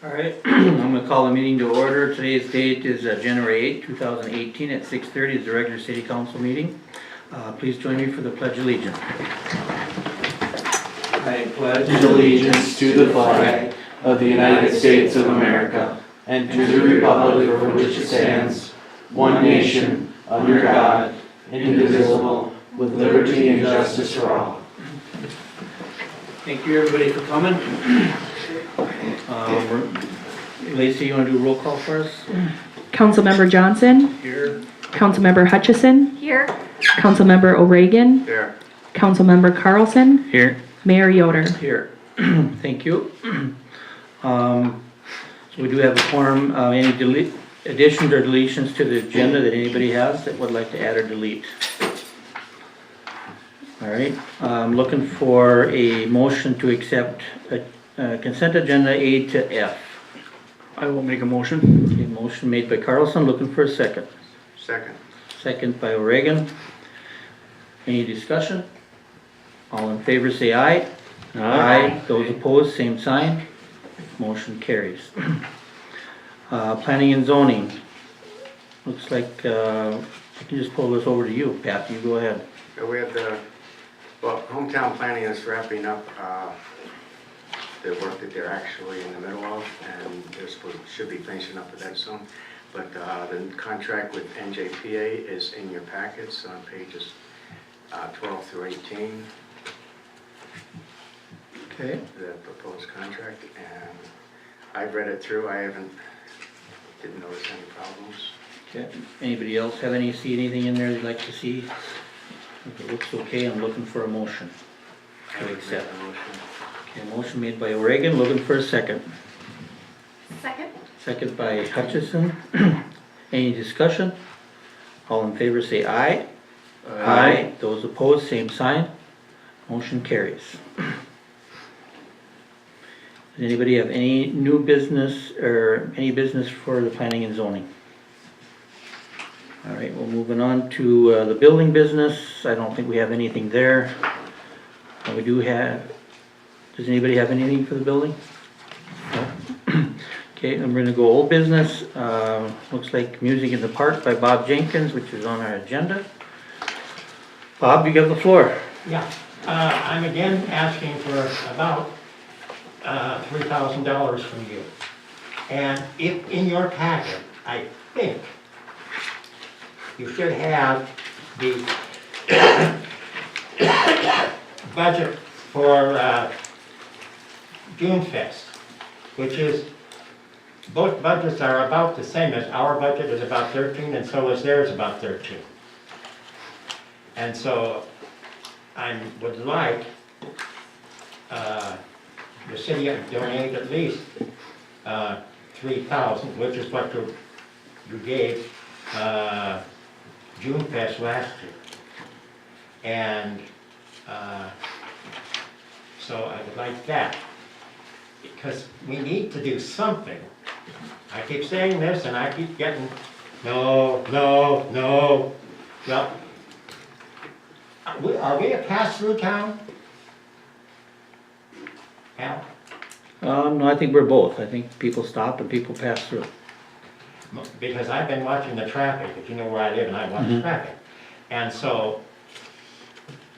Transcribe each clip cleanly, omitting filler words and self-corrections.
All right, I'm gonna call the meeting to order. Today's date is January 8, 2018 at 6:30 is the regular city council meeting. Please join me for the pledge of allegiance. I pledge allegiance to the flag of the United States of America and to the republic for which it stands, one nation, under God, indivisible, with liberty and justice for all. Thank you, everybody, for coming. Lacey, you wanna do a roll call for us? Councilmember Johnson, Here. Councilmember Hutchison, Here. Councilmember O'Regan, Here. Councilmember Carlson, Here. Mayor Yoder. Here. Thank you. So we do have a quorum. Any additions or deletions to the agenda that anybody has that would like to add or delete? All right, I'm looking for a motion to accept consent agenda A to F. I will make a motion. Okay, motion made by Carlson, looking for a second. Second. Second by O'Regan. Any discussion? All in favor say aye. Aye. Those opposed, same sign. Motion carries. Planning and zoning. Looks like, I can just pull this over to you, Pat, you go ahead. We have hometown planning is wrapping up the work that they're actually in the middle of, and should be finishing up with that soon. But the contract with NJPA is in your packets on pages 12 through 18. Okay. The proposed contract, and I've read it through. Didn't notice any problems. Okay. Anybody else see anything in there they'd like to see? If it looks okay, I'm looking for a motion I to would accept. make the motion. Okay, motion made by O'Regan, looking for a second. Second. Second by Hutchison. Any discussion? All in favor say aye. Aye. Those opposed, same sign. Motion carries. Does anybody have any new business or any business for the planning and zoning? All right, well, moving on to the building business. I don't think we have anything there. We do have, does anybody have anything for the building? No? Okay, I'm gonna go old business. Looks like Music in the Park by Bob Jenkins, which is on our agenda. Bob, you got the floor. Yeah, I'm again asking for about $3,000 from you. And if in your packet, I think you should have the budget for June Fest, which is, both budgets are about the same. As our budget is about 13, and so is theirs about 13. And so I would like the city to donate at least $3,000, which is what you gave June Fest last year. And so I would like that, because we need to do something. I keep saying this and I keep getting, no. Well, are we a pass-through town? Al? No, I think we're both. I think people stop and people pass through. Because I've been watching the traffic, if you know where I live and I watch traffic. And so,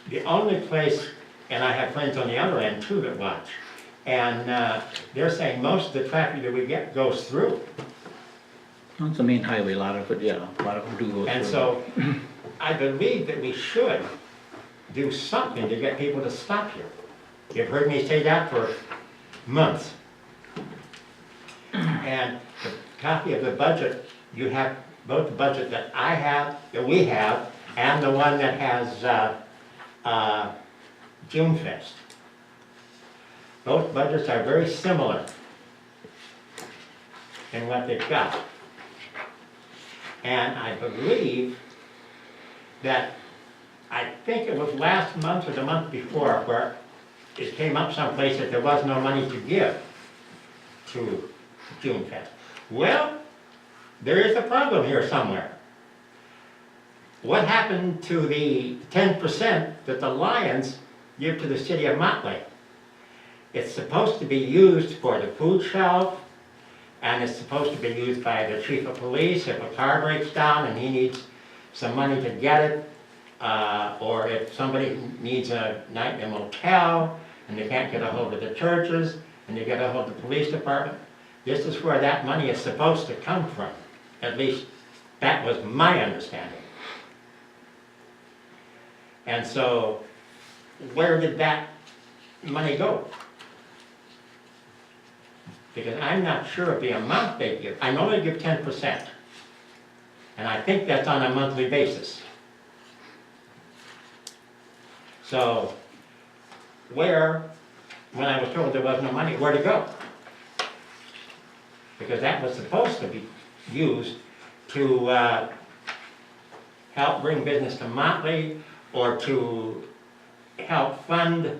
the only place, and I have friends on the other end too that watch, and they're saying most of the traffic that we get goes through. Well, it's a main highway, a lot of it, yeah, a lot of them do go through. And so, I believe that we should do something to get people to stop here. You've heard me say that for months. And the copy of the budget, you have both the budget that I have, that we have, and the one that has June Fest. Both budgets are very similar in what they've got. And I believe that, I think it was last month or the month before, where it came up someplace that there was no money to give to June Fest. Well, there is a problem here somewhere. What happened to the 10% that the Lions give to the city of Motley? It's supposed to be used for the food shelf, and it's supposed to be used by the chief of police if a car breaks down and he needs some money to get it, or if somebody needs a night in a motel and they can't get a hold of the churches and they get a hold of the police department. This is where that money is supposed to come from. At least that was my understanding. And so, where did that money go? Because I'm not sure of the amount they give. I know they give 10%. And I think that's on a monthly basis. So, when I was told there was no money, where to go? Because that was supposed to be used to help bring business to Motley, or to help fund,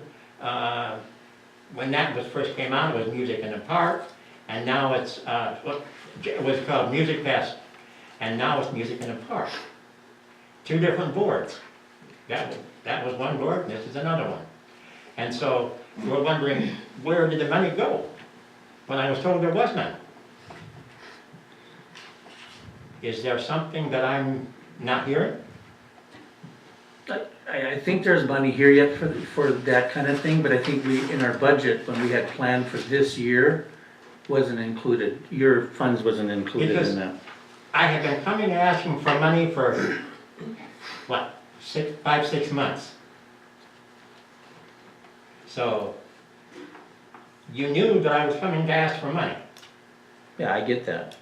when that was first came out, it was Music in the Park, and now it's, it was called Music Fest, and now it's Music in the Park. Two different boards. That was one board, and this is another one. And so, we're wondering, where did the money go? When I was told there was none. Is there something that I'm not hearing? I think there's money here yet for that kind of thing, but I think in our budget, when we had planned for this year, wasn't included. Your funds wasn't included Because in that. I have been coming and asking for money for, what, 5, 6 months. So, you knew that I was coming to ask for money. Yeah, I get that.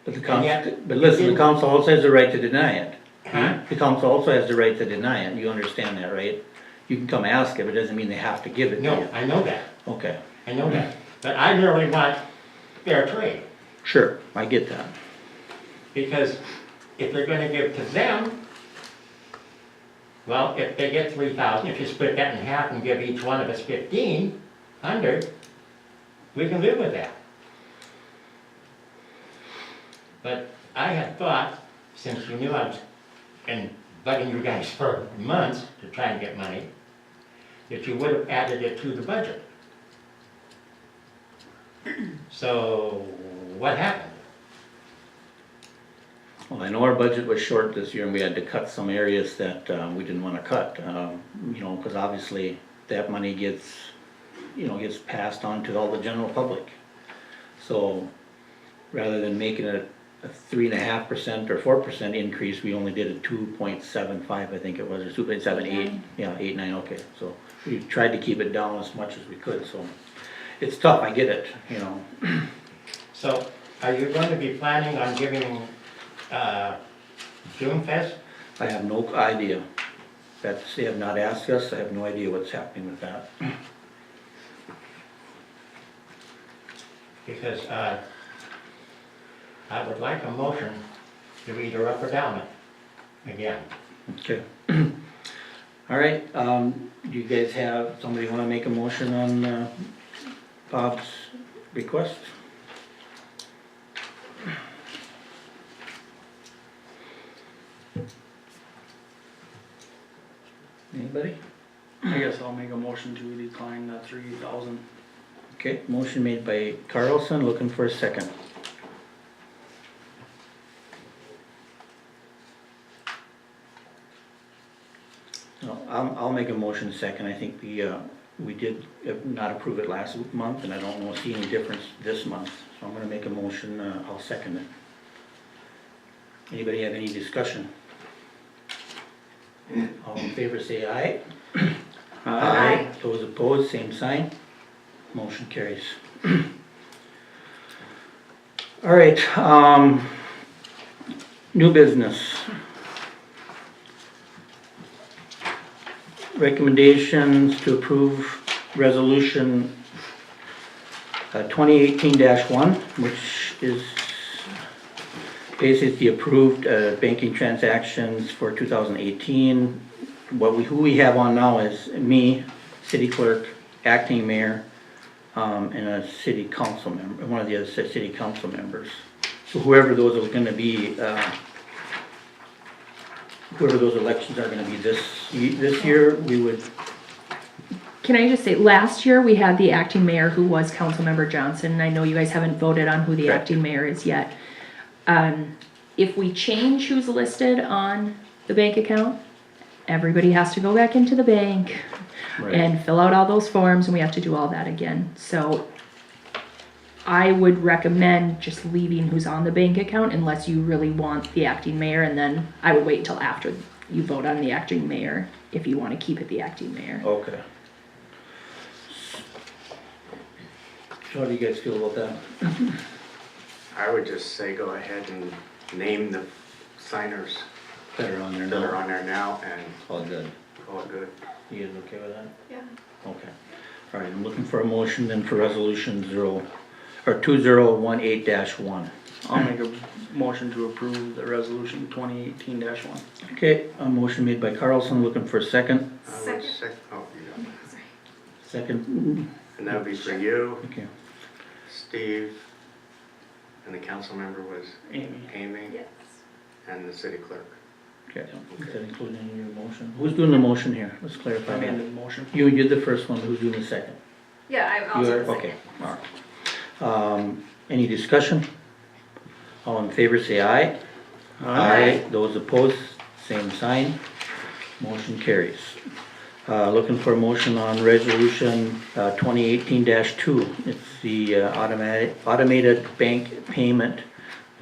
But And yet, but listen, the didn't- council also has the right to deny it. Huh? The council also has the right to deny it, you understand that, right? You can come ask it, but it doesn't mean they have to give it to No, you. I know that, Okay, I know that. But I really want fair trade, sure, I get that. because if they're gonna give to them, well, if they get 3,000, if you split that in half and give each one of us 1,500, we can live with that. But I had thought, since you knew I was bugging you guys for months to try and get money, that you would have added it to the budget. So, what happened? Well, I know our budget was short this year and we had to cut some areas that we didn't wanna cut. You know, cause obviously that money gets passed on to all the general public. So, rather than making it a 3.5% or 4% increase, we only did a 2.75, I think it was, or 2.78, yeah, 8, 9, okay. So we tried to keep it down as much as we could, so it's tough, I get it, you know. So, are you going to be planning on giving June Fest? I have no idea. They have not asked us, I have no idea what's happening with that. Because I would like a motion to either up or down it again. Okay. All right, do you guys have, somebody wanna make a motion on Bob's request? Anybody? I guess I'll make a motion to decline the 3,000. Okay, motion made by Carlson, looking for a second. No, I'll make a motion second, I think we did not approve it last month, and I don't see any difference this month, so I'm gonna make a motion, I'll second it. Anybody have any discussion? All in favor say aye. Aye. Those opposed, same sign. Motion carries. All right, new business. Recommendations to approve resolution 2018-1, which is basically approved banking transactions for 2018. Who we have on now is me, city clerk, acting mayor, and a city council member, one of the other city council members. So whoever those are gonna be, whoever those elections are gonna be this year, we would Can I just say, last year we had the acting mayor who was Councilmember Johnson, and I know you guys haven't voted on who the Correct. acting mayor is yet. If we change who's listed on the bank account, everybody has to go back into the bank Right. and fill out all those forms, and we have to do all that again. So I would recommend just leaving who's on the bank account unless you really want the acting mayor, and then I would wait until after you vote on the acting mayor if you want to keep it the acting mayor. Okay. So how do you guys feel about that? I would just say go ahead and name the signers That are on there that are now? on there now and All good. call it good. You guys okay with that? Yeah. Okay. All right, I'm looking for a motion then for resolution 2018-1. I'll make a motion to approve the resolution 2018-1. Okay, a motion made by Carlson, looking for a second. I would Second. oh, you got it. Second, And that would be for you, okay. Steve, and the council member was Amy. Amy, Yes. and the city clerk. Okay, is that included in your motion? Who's doing the motion here? Let's clarify I made that. the motion. You did the first one, who's doing the second? Yeah, I'll You do are, the okay, second. all right. Any discussion? All in favor say aye. Aye. Those opposed, same sign. Motion carries. Looking for a motion on resolution 2018-2. It's the automated bank payment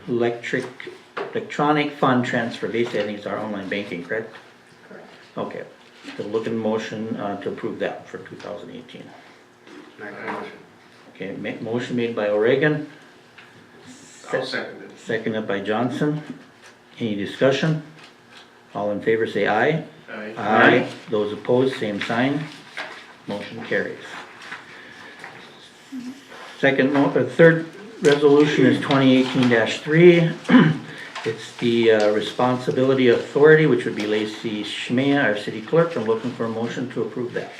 electronic fund transfer. Basically, I think it's our online banking, correct? Correct. Okay, so looking motion to approve that for 2018. Make a motion. Okay, motion made by O'Regan, I'll second it. seconded by Johnson. Any discussion? All in favor say aye. Aye. Those opposed, same sign. Motion carries. Third resolution is 2018-3. It's the responsibility authority, which would be Lacey Schmea, our city clerk. I'm looking for a motion to approve that.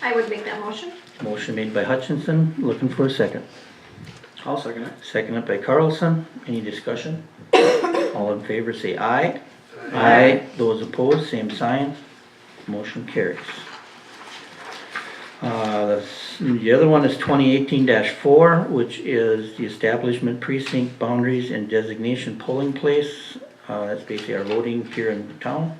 I would make that motion. Motion made by Hutchinson, looking for a second. I'll second it. Seconded by Carlson. Any discussion? All in favor say aye. Aye. Those opposed, same sign. Motion carries. The other one is 2018-4, which is the establishment precinct boundaries and designation polling place. That's basically our voting here in town.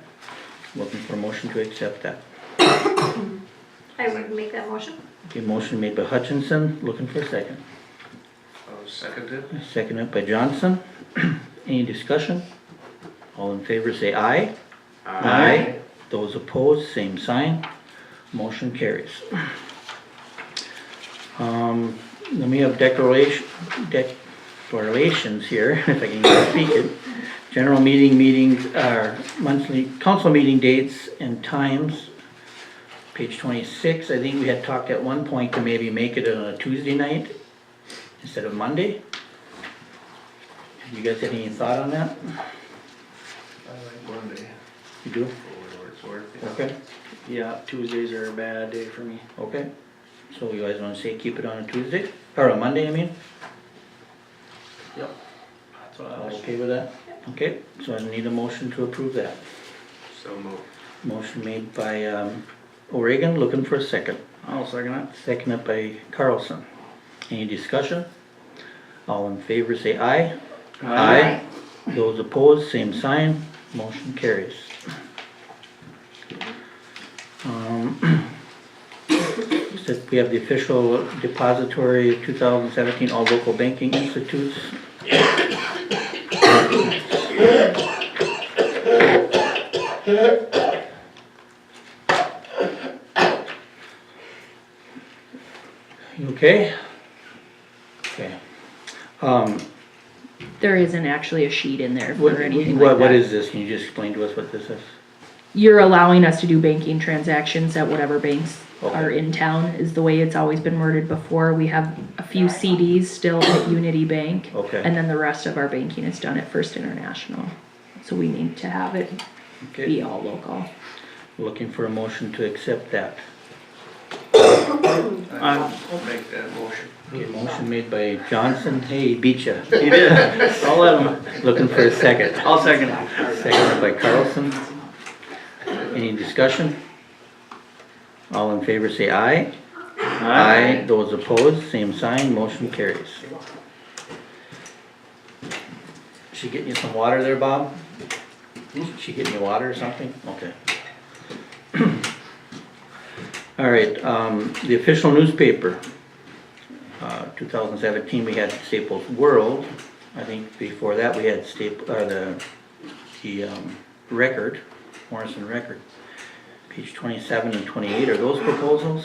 Looking for a motion to accept that. I would make that motion. Okay, motion made by Hutchinson, looking for a second. I'll second it. Seconded by Johnson. Any discussion? All in favor say aye. Those opposed, same sign. Motion carries. Then we have declarations here, if I can even speak it. General meetings, monthly council meeting dates and times. Page 26, I think we had talked at one point to maybe make it on a Tuesday night instead of Monday. You guys have any thought on that? I like Monday. You do? Okay, Yeah, Tuesdays are a bad day for me. okay. So you guys wanna say keep it on a Tuesday, or a Monday, I mean? Yep. That's what I was. Okay with that? Okay, so I need a motion to approve that. So moved. Motion made by O'Regan, looking for a second. I'll second it. Seconded by Carlson. Any discussion? All in favor say aye. Those opposed, same sign. Motion carries. Said we have the official depository 2017 all local banking institutes. You okay? Okay. There isn't actually a sheet in there for anything like that. What is this? Can you just explain to us what this is? You're allowing us to do banking transactions at whatever banks are Okay. in town, is the way it's always been worded before. We have a few CDs still at Unity Bank. Okay. And then the rest of our banking is done at First International. So we need to have it be Okay. all local. Looking for a motion to accept that. I'll make that motion. Okay, motion made by Johnson. Hey, he beat ya. You did. I'll let him. Looking for a second. I'll second it. Seconded by Carlson. Any discussion? All in favor say aye. Aye. Those opposed, same sign, motion carries. She getting you some water there, Bob? She getting you water or something? Okay. All right, the official newspaper. 2017, we had Staples World. I think before that, we had the Record, Morrison Record. Page 27 and 28, are those proposals?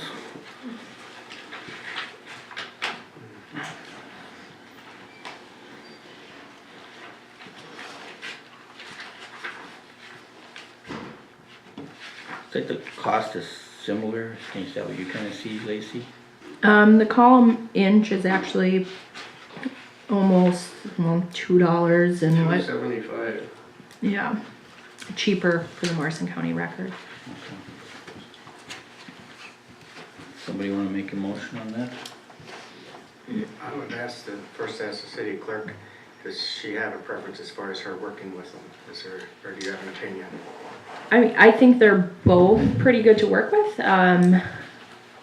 I think the cost is similar. Is that what you kind of see, Lacey? The column inch is actually almost, well, $2 and what, $2.75. yeah, cheaper for the Morrison County Record. Somebody want to make a motion on that? I would first ask the city clerk, does she have a preference as far as her working with them? Or do you have an opinion? I mean, I think they're both pretty good to work with.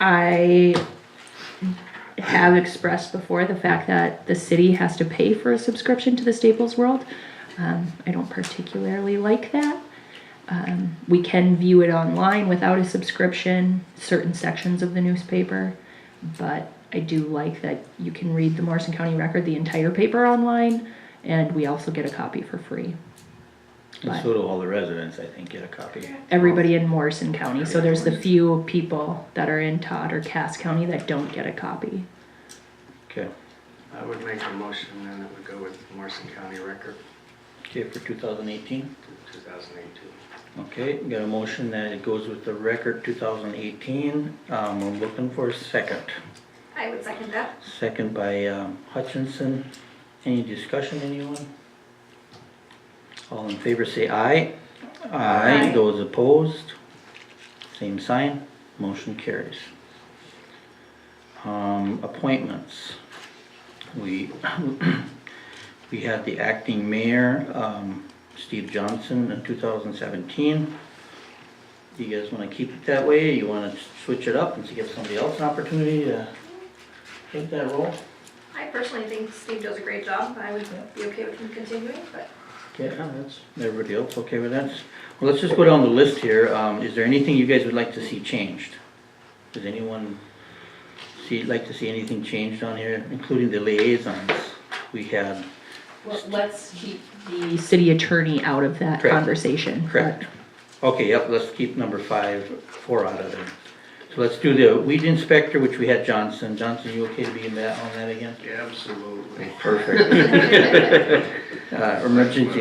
I have expressed before the fact that the city has to pay for a subscription to the Staples World. I don't particularly like that. We can view it online without a subscription, certain sections of the newspaper, but I do like that you can read the Morrison County Record, the entire paper online, and we also get a copy for free. And so do all the residents, I think, get a copy. Everybody in Morrison County, so there's the few people that are in Todd or Cass County that don't get a copy. Okay. I would make a motion and it would go with Morrison County Record, Okay, for 2018? 2018. Okay, got a motion that it goes with the Record 2018. We're looking for a second. I would second that. Second by Hutchinson. Any discussion, anyone? All in favor say aye. Aye. Those opposed, same sign, motion carries. Appointments. We had the acting mayor, Steve Johnson, in 2017. Do you guys want to keep it that way, or you want to switch it up and give somebody else an opportunity to take that role? I personally think Steve does a great job. I would be okay with him continuing, but Okay, that's, everybody else okay with that? Well, let's just go down the list here. Is there anything you guys would like to see changed? Does anyone like to see anything changed on here, including the liaisons? We had, Well, let's keep the city attorney out of that Correct. conversation. correct. Okay, yep, let's keep number 4 out of there. So let's do the weed inspector, which we had Johnson. Johnson, you okay to be in that, on that again? Absolutely. Perfect. Emergency.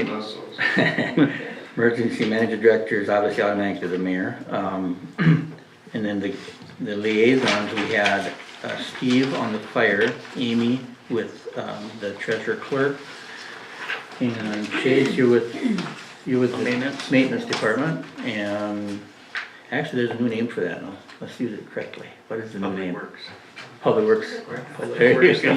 Emergency manager director is obviously automatically the mayor. And then the liaisons, we had Steve on the fire, Amy with the treasurer clerk, and Chase, you're with the maintenance department, and actually there's a new name for that now. Let's use it correctly. What is the new name? Public Works. There you go.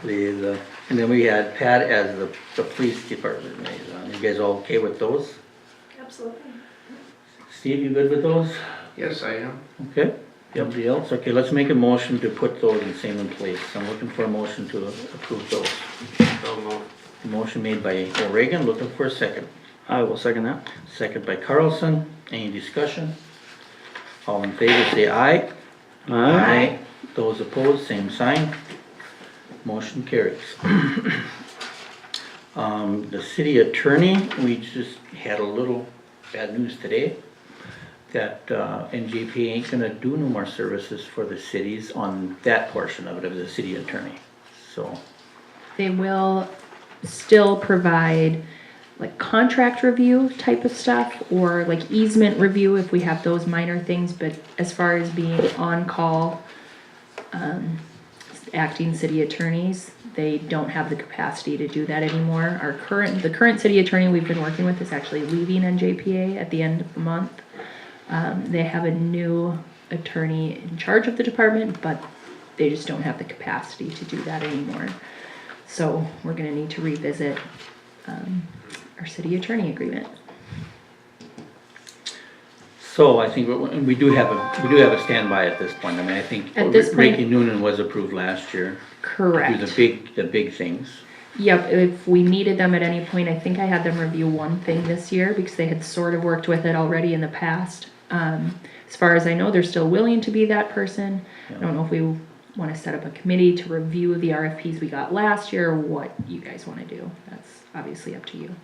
Liaison. And then we had Pat as the police department liaison. You guys all okay with those? absolutely. Steve, you good with those? Yes, I am. Okay. Everybody else? Okay, let's make a motion to put those in same in place. I'm looking for a motion to approve those. So moved. Motion made by O'Regan, looking for a second. I will second that. Second by Carlson. Any discussion? All in favor say aye. Aye. Those opposed, same sign. Motion carries. The city attorney, we just had a little bad news today that NJP ain't gonna do no more services for the cities on that portion of it, of the city attorney. So, They will still provide like contract review type of stuff or like easement review if we have those minor things, but as far as being on call, acting city attorneys, they don't have the capacity to do that anymore. The current city attorney we've been working with is actually leaving NJPA at the end of the month. They have a new attorney in charge of the department, but they just don't have the capacity to do that anymore. So we're gonna need to revisit our city attorney agreement. So I think we do have a standby at this point. I mean, I think At this point- Reiki Noonan was approved last year. Correct. Do the big things. Yep, if we needed them at any point, I think I had them review one thing this year because they had sort of worked with it already in the past. As far as I know, they're still willing to be that person. I don't know if we want to set up a committee to review the RFPs we got last year, or what you guys want to do. That's obviously up to you.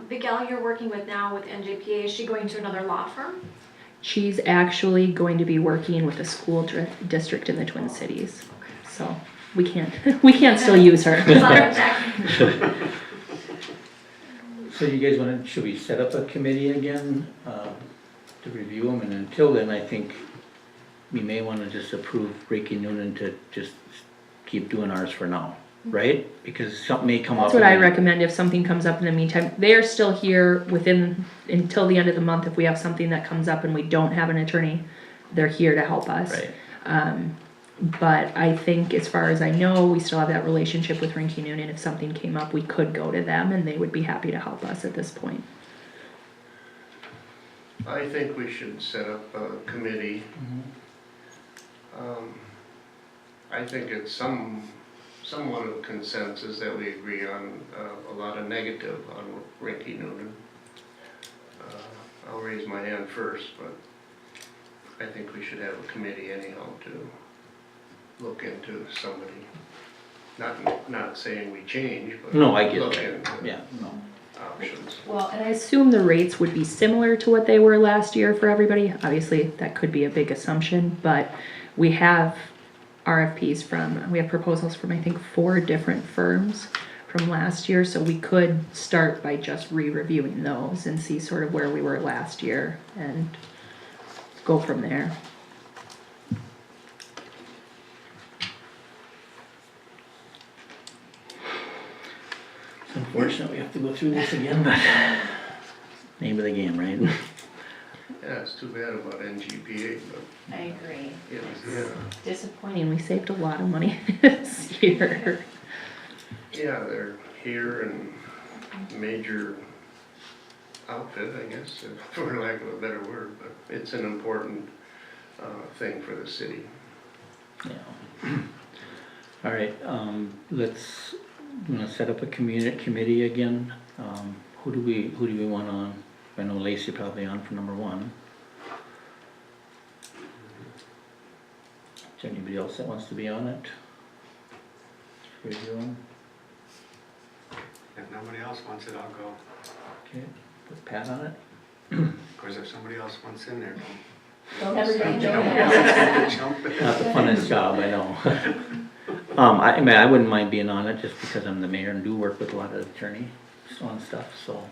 The gal you're working with now with NJPA, is she going to another law firm? She's actually going to be working with a school district in the Twin Cities. So we can't still use her. Just let her check. So you guys wanna, should we set up a committee again, to review them? And until then, I think we may wanna just approve Reiki Noonan to just keep doing ours for now, right? Because something may come up. That's what I and- recommend if something comes up in the meantime. They are still here until the end of the month. If we have something that comes up and we don't have an attorney, they're here to help us. Right. But I think as far as I know, we still have that relationship with Rinky Noonan. If something came up, we could go to them and they would be happy to help us at this point. I think we should set up a committee. I think it's somewhat of a consensus that we agree on a lot of negative on Rinky Noonan. I'll raise my hand first, but I think we should have a committee anyhow to look into somebody. Not saying we change, but No, I get look that. into Yeah, no. options. Well, and I assume the rates would be similar to what they were last year for everybody. Obviously, that could be a big assumption, but we have we have proposals from I think 4 different firms from last year, so we could start by just re-reviewing those and see sort of where we were last year and go from there. It's unfortunate we have to go through this again, but name of the game, right? Yeah, it's too bad about NGPA, but I agree. yeah. Disappointing, we saved a lot of money this year. Yeah, they're here and major outfit, I guess, for lack of a better word, but it's an important thing for the city. Yeah. All right, I'm gonna set up a committee again. Who do we want on? I know Lacey probably on for number 1. Is there anybody else that wants to be on it? Review 'em? If nobody else wants it, I'll go. Okay, put Pat on it. Of course, if somebody else wants in there, Don't everybody don't jump. Not the funnest job, I know. I mean, I wouldn't mind being on it just because I'm the mayor and do work with a lot of attorneys on stuff, so.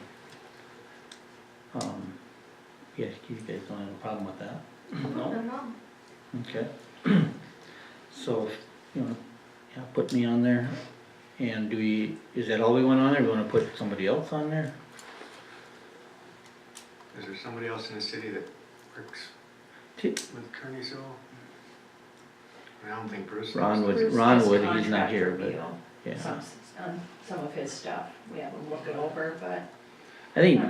Yeah, you guys don't have a problem with that? No? Okay. So, you know, yeah, put me on there. And is that all we want on there? Do we wanna put somebody else on there? Is there somebody else in the city that works T- with Kearney Civil? I don't think Bruce. Ron does. would, he's not here, but, yeah. Some of his stuff, we have him look it over, but. I think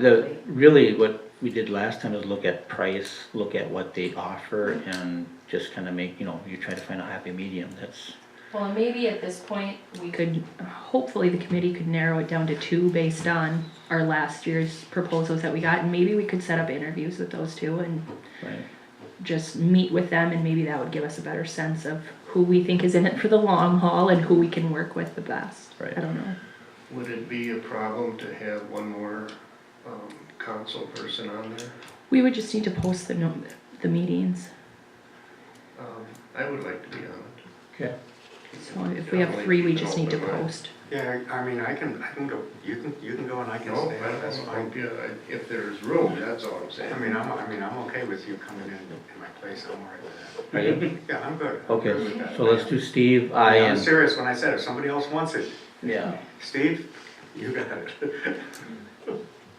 really what we did last time is look at price, look at what they offer, and just kinda make, you try to find a happy medium, that's. Well, and maybe at this point, we could, hopefully the committee could narrow it down to 2 based on our last year's proposals that we got, and maybe we could set up interviews with those 2 and Right. just meet with them, and maybe that would give us a better sense of who we think is in it for the long haul and who we can work with the best. Right. I don't know. Would it be a problem to have one more council person on there? We would just need to post the meetings. I would like to be on it. Okay. So if we have 3, we just need to post. Yeah, I mean, I can go, you can go and I can No, stay, that's fine. if there's room, that's all I'm saying. I mean, I'm okay with you coming in my place, I'm all right with Are you? that. Yeah, I'm good. Okay, I'm good with that. so let's do Steve, I, Yeah, I'm and, serious when I said if somebody else wants it. yeah. Steve, you got it.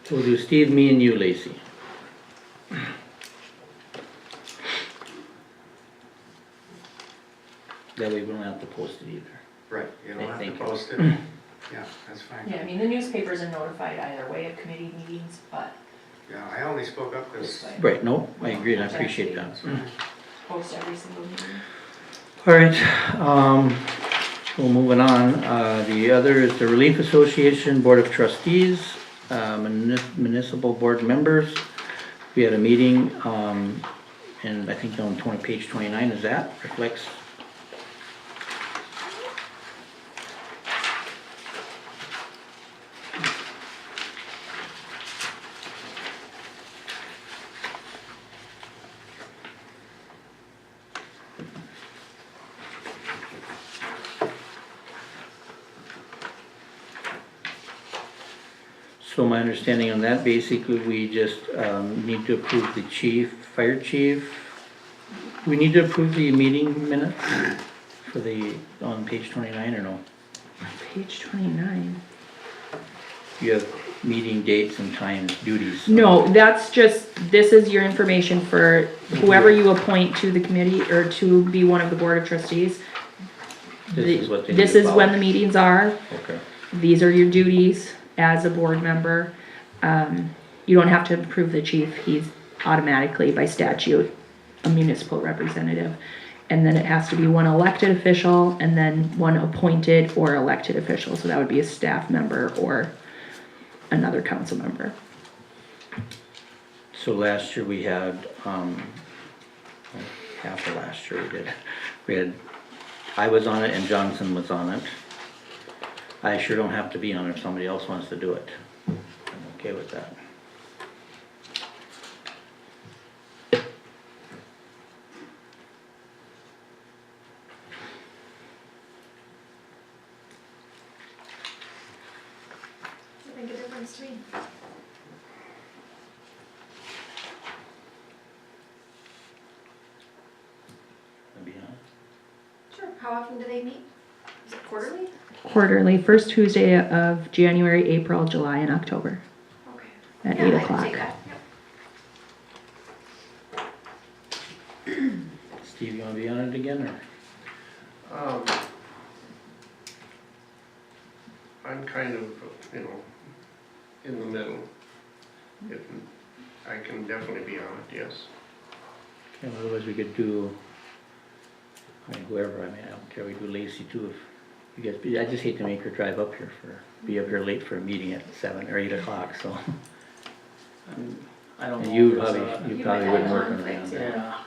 So we'll do Steve, me, and you, Lacey. That way we don't have to post it either. Right, you don't have Thank to you. post it. Yeah, that's fine. Yeah, I mean, the newspapers are notified either way of committee meetings, but Yeah, I only spoke up because, Right, no, I agree, and I appreciate that. Post every single meeting. All right, well, moving on, the other is the Relief Association Board of Trustees, municipal board members. We had a meeting, and I think on page 29, is that reflects? So my understanding on that, basically, we just need to approve the chief, fire chief. We need to approve the meeting minutes for the, on page 29 or no? Page 29. You have meeting dates and times, duties. No, that's just, this is your information for whoever you appoint to the committee or to be one of the board of trustees. This is what they This need to is when follow. the meetings are. Okay. These are your duties as a board member. You don't have to approve the chief, he's automatically by statute a municipal representative. And then it has to be one elected official and then one appointed or elected official, so that would be a staff member or another council member. So last year we had, half of last year we had, I was on it and Johnson was on it. I sure don't have to be on it if somebody else wants to do it. I'm okay with that. Doesn't make a difference to me. Be on. Sure. How often do they meet? Is it quarterly? Quarterly, first Tuesday of January, April, July, and October Okay. at Yeah, 8 I can o'clock. take that. Yep. Steve, you wanna be on it again, or? I'm kind of, you know, in the middle. If, I can definitely be on it, yes. Okay, otherwise we could do, I mean, whoever, I mean, I don't care, we do Lacey too, if you guys, I just hate to make her drive up here be up here late for a meeting at 7 or 8 o'clock, so. I don't know. And you if it's probably, a- you probably wouldn't work on conflict, that. Yeah,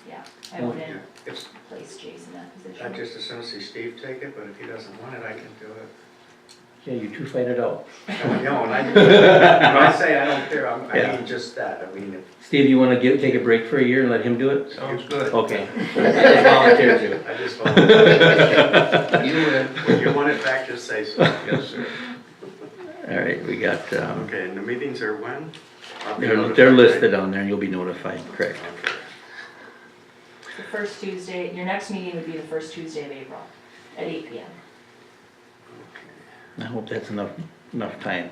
Yeah, I Oh, wouldn't it's, place Jason in that I position. just as soon see Steve take it, but if he doesn't want it, I can do it. Yeah, you two fight it out. No, and when I say I don't care, I Yeah. mean just that, I mean, if Steve, you wanna take a break for a year and let him do it? Sounds good. Okay. Just volunteer to. I just volunteer. You win. When you want it back, just say so. Yes, sir. All right, we got, Okay, and the meetings are when? I'll be they're notified, listed right? on there and you'll be notified, correct? Okay. The first Tuesday, your next meeting would be the first Tuesday of April at 8 PM. I hope that's enough time.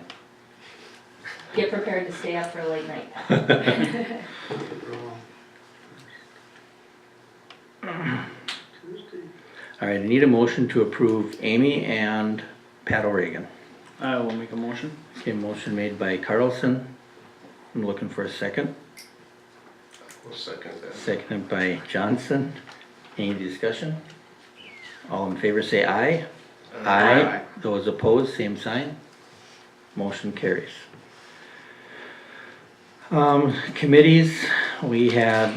Get prepared to stay up for a late night. April Tuesday. All right, I need a motion to approve Amy and Pat O'Regan. I will make a motion. Okay, motion made by Carlson. I'm looking for a second. We'll second that. Seconded by Johnson. Any discussion? All in favor say aye. Aye. Those opposed, same sign. Motion carries. Committees, we had,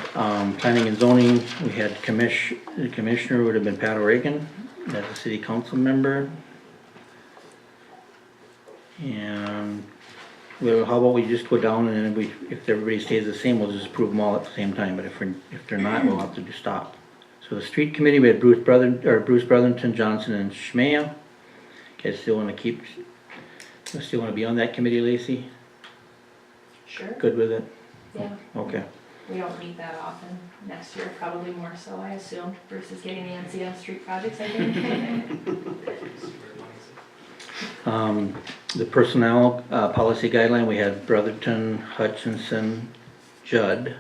planning and zoning, we had the commissioner would have been Pat O'Regan, that's a city council member. And, well, how about we just go down and then if everybody stays the same, we'll just approve them all at the same time, but if they're not, we'll have to stop. So the street committee, we had Bruce Brotherton, Johnson, and Schmea. You guys still wanna be on that committee, Lacey? Sure. Good with it? Yeah, Okay. we don't meet that often. Next year, probably more so, I assume, versus getting the NCM street projects, I think. The personnel, policy guideline, we had Brotherton, Hutchinson, Judd,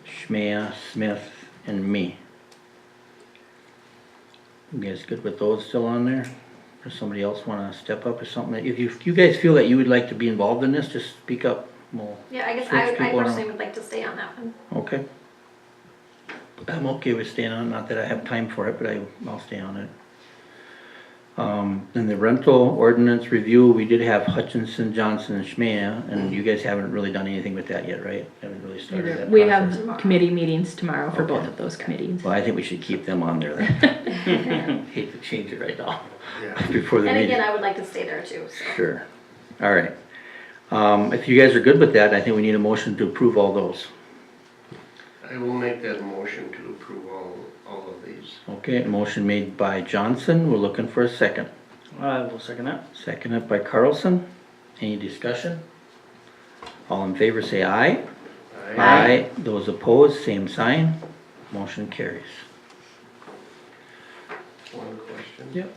Schmea, Smith, and me. You guys good with those still on there? Or somebody else wanna step up or something? If you guys feel that you would like to be involved in this, just speak up. We'll Yeah, I guess switch I people around. personally would like to stay on that one. Okay. I'm okay with staying on, not that I have time for it, but I'll stay on it. Then the rental ordinance review, we did have Hutchinson, Johnson, and Schmea, and you guys haven't really done anything with that yet, right? Haven't really started that We process. have committee meetings tomorrow for both Okay. of those committees. Well, I think we should keep them on there then. Hate to change it right now, Yeah. before the And meeting. again, I would like to stay there too, so. Sure, all right. If you guys are good with that, I think we need a motion to approve all those. I will make that motion to approve all of these. Okay, motion made by Johnson, we're looking for a second. I will second that. Seconded by Carlson. Any discussion? All in favor say aye. Aye. Those opposed, same sign. Motion carries. One question. Yep.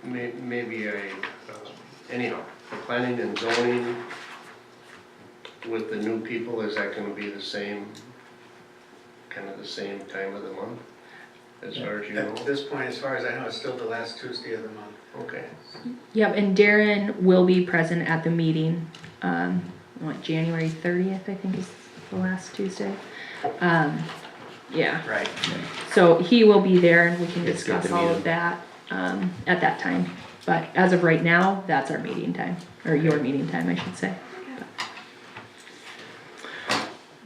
Maybe anyhow, the planning and zoning with the new people, is that gonna be the same, kind of the same time of the month? As far as you know? At this point, as far as I know, it's still the last Tuesday of the month. Okay. Yep, and Darren will be present at the meeting, January 30th, I think is the last Tuesday. Yeah, Right. so he will be there and we can It's good to discuss meet all him. of that, at that time. But as of right now, that's our meeting time, or your meeting time, I should say.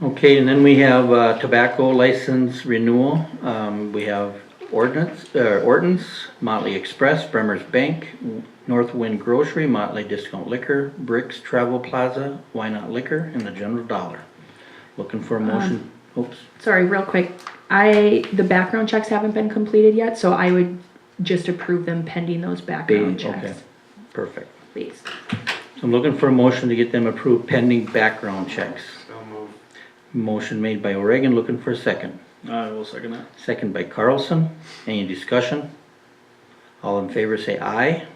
Okay, and then we have tobacco license renewal. We have Orton's, Motley Express, Bremer's Bank, Northwind Grocery, Motley Discount Liquor, Bricks Travel Plaza, Why Not Liquor, and the General Dollar. Looking for a motion, oops, Sorry, real quick, the background checks haven't been completed yet, so I would just approve them pending those background okay, checks, perfect. please. So I'm looking for a motion to get them approved pending background checks. So move. Motion made by Oregon, looking for a second. I will second that. Second by Carlson. Any discussion? All in favor say aye.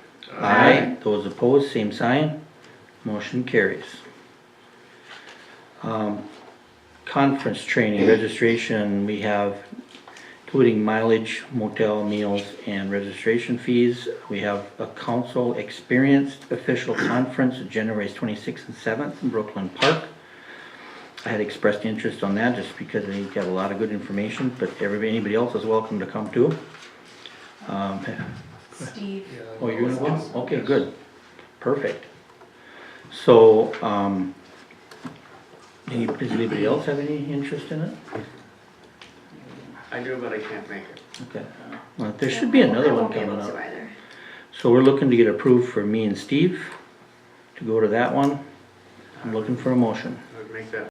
Those opposed, same sign. Motion carries. Conference training registration, we have including mileage, motel meals, and registration fees. We have a council experienced official conference January 26th and 7th in Brooklyn Park. I had expressed interest on that just because I think you have a lot of good information, but anybody else is welcome to come too. Steve. Oh, you're gonna go? Okay, good. Perfect. So, does anybody else have any interest in it? I do, but I can't make it. Okay. Well, there should be another I one won't be coming able up. to either. So we're looking to get approved for me and Steve to go to that one. I'm looking for a motion. I would make that